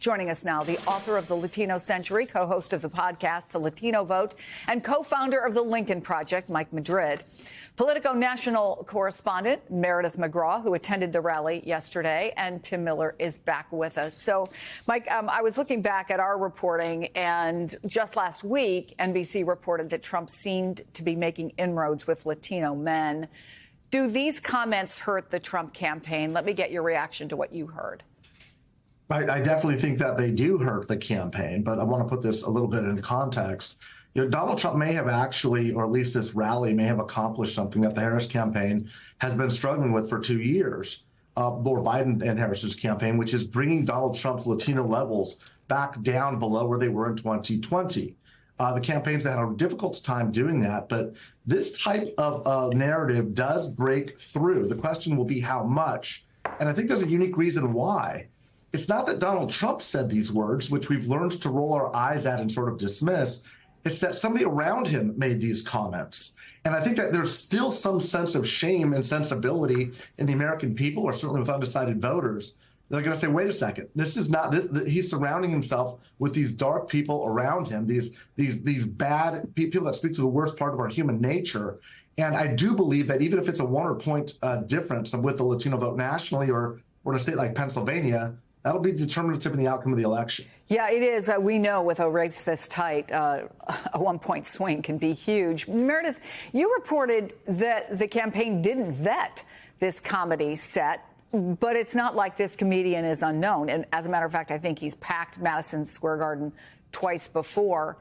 Joining us now, the author of The Latino Century, co-host of the podcast, The Latino Vote, and co-founder of the Lincoln Project, Mike Madrid. Politico national correspondent Meredith McGraw, who attended the rally yesterday, and Tim Miller is back with us. So, Mike, I was looking back at our reporting, and just last week, NBC reported that Trump seemed to be making inroads with Latino men. Do these comments hurt the Trump campaign? Let me get your reaction to what you heard. I definitely think that they do hurt the campaign, but I want to put this a little bit in context. Donald Trump may have actually, or at least this rally may have accomplished something that the Harris campaign has been struggling with for 2 years, or Biden and Harris's campaign, which is bringing Donald Trump's Latino levels back down below where they were in 2020. The campaigns have had a difficult time doing that, but this type of narrative does break through. The question will be how much, and I think there's a unique reason why. It's not that Donald Trump said these words, which we've learned to roll our eyes at and sort of dismiss. It's that somebody around him made these comments. And I think that there's still some sense of shame and sensibility in the American people, or certainly with undecided voters. They're going to say, wait a second, this is not, he's surrounding himself with these dark people around him, these bad people that speak to the worst part of our human nature. And I do believe that even if it's a 1 point difference with the Latino vote nationally or in a state like Pennsylvania, that'll be determinative in the outcome of the election. Yeah, it is. We know with a race this tight, a 1 point swing can be huge. Meredith, you reported that the campaign didn't vet this comedy set, but it's not like this comedian is unknown. And as a matter of fact, I think he's packed Madison Square Garden twice before.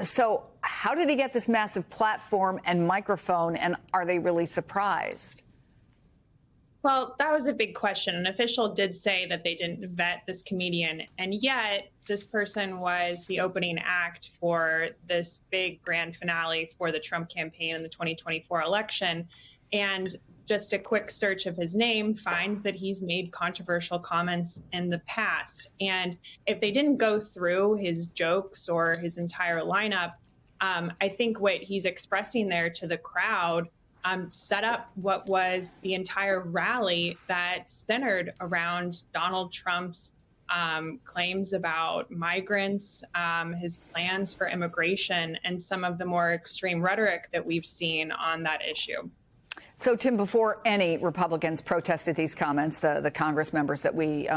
So how did he get this massive platform and microphone, and are they really surprised? Well, that was a big question. An official did say that they didn't vet this comedian, and yet this person was the opening act for this big grand finale for the Trump campaign in the 2024 election. And just a quick search of his name finds that he's made controversial comments in the past. And if they didn't go through his jokes or his entire lineup, I think what he's expressing there to the crowd set up what was the entire rally that centered around Donald Trump's claims about migrants, his plans for immigration, and some of the more extreme rhetoric that we've seen on that issue. So, Tim, before any Republicans protested these comments, the Congress members that we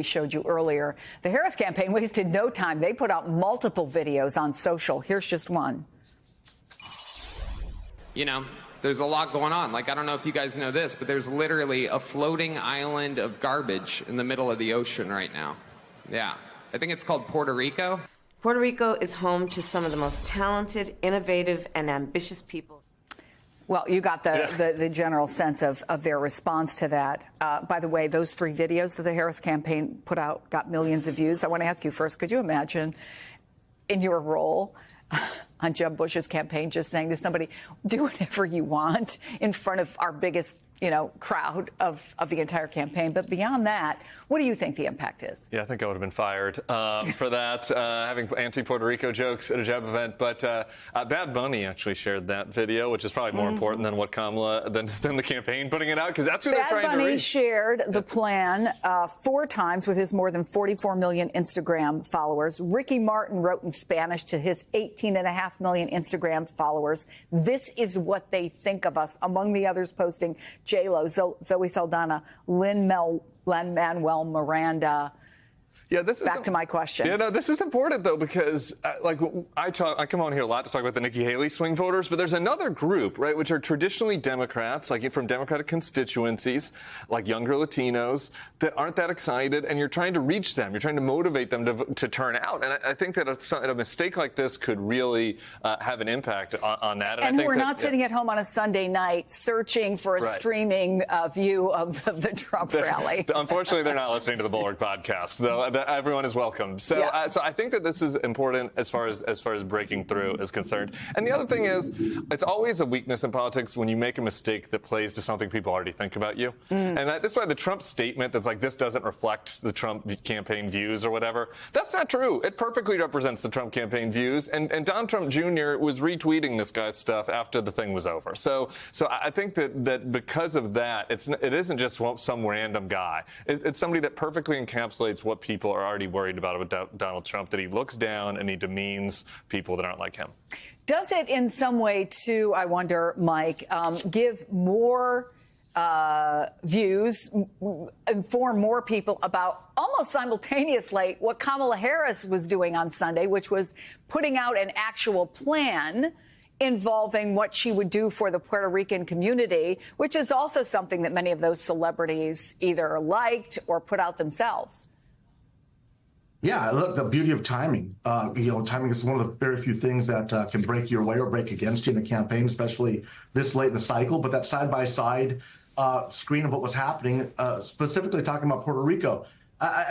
showed you earlier, the Harris campaign wasted no time. They put out multiple videos on social. Here's just one. You know, there's a lot going on. Like, I don't know if you guys know this, but there's literally a floating island of garbage in the middle of the ocean right now. Yeah. I think it's called Puerto Rico. Puerto Rico is home to some of the most talented, innovative, and ambitious people. Well, you got the general sense of their response to that. By the way, those 3 videos that the Harris campaign put out got millions of views. I want to ask you first, could you imagine in your role on Jeb Bush's campaign just saying to somebody, do whatever you want in front of our biggest, crowd of the entire campaign? But beyond that, what do you think the impact is? Yeah, I think I would have been fired for that, having anti-Puerto Rico jokes at a Jeb event. But Bad Bunny actually shared that video, which is probably more important than what Kamala, than the campaign putting it out, because that's who they're trying to reach. Bad Bunny shared the plan 4 times with his more than 44 million Instagram followers. Ricky Martin wrote in Spanish to his 18.5 million Instagram followers. This is what they think of us, among the others posting J-Lo, Zoe Saldana, Lin-Manuel Miranda. Yeah, this is back to my question. Yeah, no, this is important though, because I come on here a lot to talk about the Nikki Haley swing voters, but there's another group, right, which are traditionally Democrats, like from Democratic constituencies, like younger Latinos, that aren't that excited, and you're trying to reach them. You're trying to motivate them to turn out, and I think that a mistake like this could really have an impact on that. And I think we're not sitting at home on a Sunday night searching for a streaming view of the Trump rally. Unfortunately, they're not listening to the Bulwark podcast, though. Everyone is welcome. So, so I think that this is important as far as breaking through is concerned. And the other thing is, it's always a weakness in politics when you make a mistake that plays to something people already think about you. And that's why the Trump statement that's like, this doesn't reflect the Trump campaign views or whatever, that's not true. It perfectly represents the Trump campaign views. And Don Trump Jr. was retweeting this guy's stuff after the thing was over. So I think that because of that, it isn't just some random guy. It's somebody that perfectly encapsulates what people people are already worried about with Donald Trump, that he looks down and he demeans people that aren't like him. Does it in some way, too, I wonder, Mike, give more views, inform more people about almost simultaneously what Kamala Harris was doing on Sunday, which was putting out an actual plan involving what she would do for the Puerto Rican community, which is also something that many of those celebrities either liked or put out themselves? Yeah, look, the beauty of timing. Timing is one of the very few things that can break your way or break against you in a campaign, especially this late in the cycle. But that side-by-side screen of what was happening, specifically talking about Puerto Rico,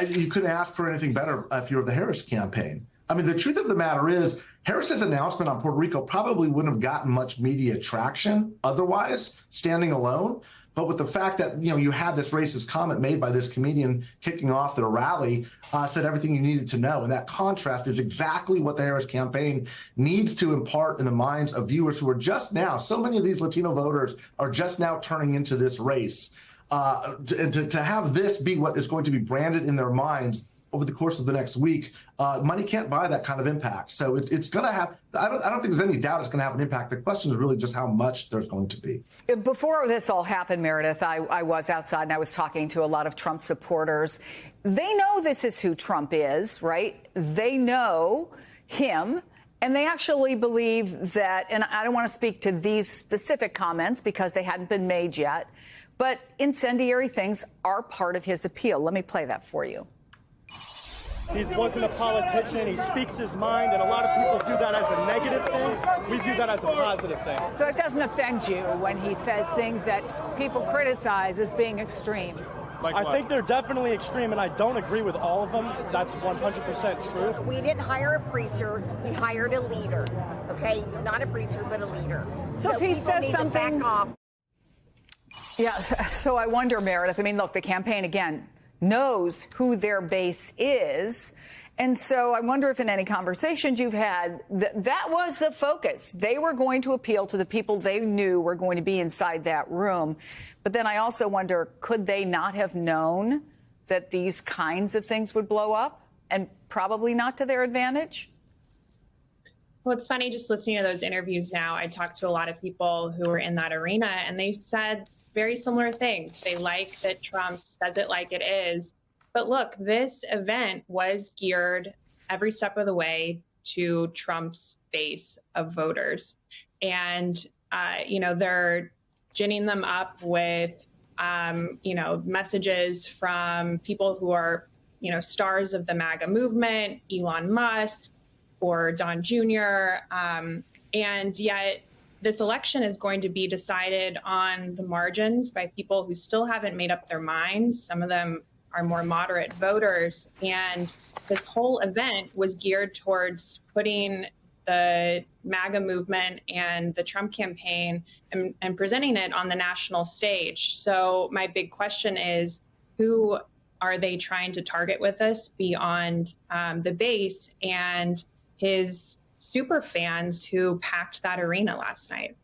you couldn't ask for anything better if you were the Harris campaign. I mean, the truth of the matter is, Harris's announcement on Puerto Rico probably wouldn't have gotten much media traction otherwise, standing alone. But with the fact that, you had this racist comment made by this comedian kicking off their rally, said everything you needed to know. And that contrast is exactly what the Harris campaign needs to impart in the minds of viewers who are just now, so many of these Latino voters are just now turning into this race. To have this be what is going to be branded in their minds over the course of the next week, money can't buy that kind of impact. So it's going to have, I don't think there's any doubt it's going to have an impact. The question is really just how much there's going to be. Before this all happened, Meredith, I was outside and I was talking to a lot of Trump supporters. They know this is who Trump is, right? They know him. And they actually believe that, and I don't want to speak to these specific comments because they hadn't been made yet, but incendiary things are part of his appeal. Let me play that for you. He wasn't a politician. He speaks his mind, and a lot of people view that as a negative thing. We view that as a positive thing. So it doesn't offend you when he says things that people criticize as being extreme? I think they're definitely extreme, and I don't agree with all of them. That's 100% true. We didn't hire a preacher. We hired a leader. Okay? Not a preacher, but a leader. So if he says need something... to back off. Yeah, so I wonder, Meredith, I mean, look, the campaign, again, knows who their base is. And so I wonder if in any conversations you've had, that was the focus. They were going to appeal to the people they knew were going to be inside that room. But then I also wonder, could they not have known that these kinds of things would blow up, and probably not to their advantage? Well, it's funny just listening to those interviews now. I talked to a lot of people who were in that arena, and they said very similar things. They like that Trump says it like it is. But look, this event was geared every step of the way to Trump's base of voters. And, they're ginning them up with, messages from people who are, stars of the MAGA movement, Elon Musk or Don Jr. And yet this election is going to be decided on the margins by people who still haven't made up their minds. Some of them are more moderate voters. And this whole event was geared towards putting the MAGA movement and the Trump campaign and presenting it on the national stage. So my big question is, who are they trying to target with this beyond the base and his super fans who packed that arena last night?